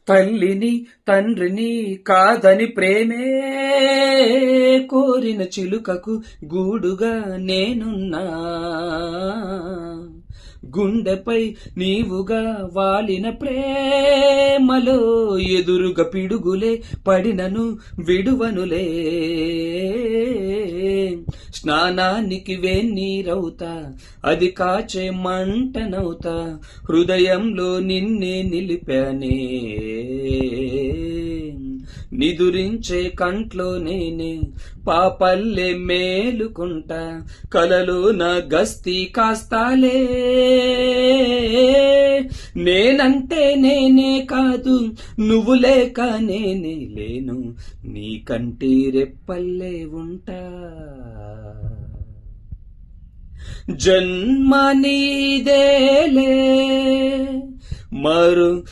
తల్లిని తండ్రిని కాదని ప్రేమే కోరిన చిలుకకు గూడుగా నేనున్నా. గుండెపై నీవుగా వాలిన ప్రేమలో ఎదురుగా పిడుగులే పడినను విడువనులే. స్నానానికి వేన్నీరవుతా, అది కాచే మంటనవుతా, హృదయంలో నిన్నే నిలిపానే. నిదురించే కంట్లో నేనే పాపల్లే మేలుకుంటా, కలలో నా గస్తీ కాస్తాలే. నేనంటే నేనే కాదు, నువ్వు లేక నేనే లేను, నీ కంటి రెప్పల్లే ఉంటా. జన్మ నీదేలే మరు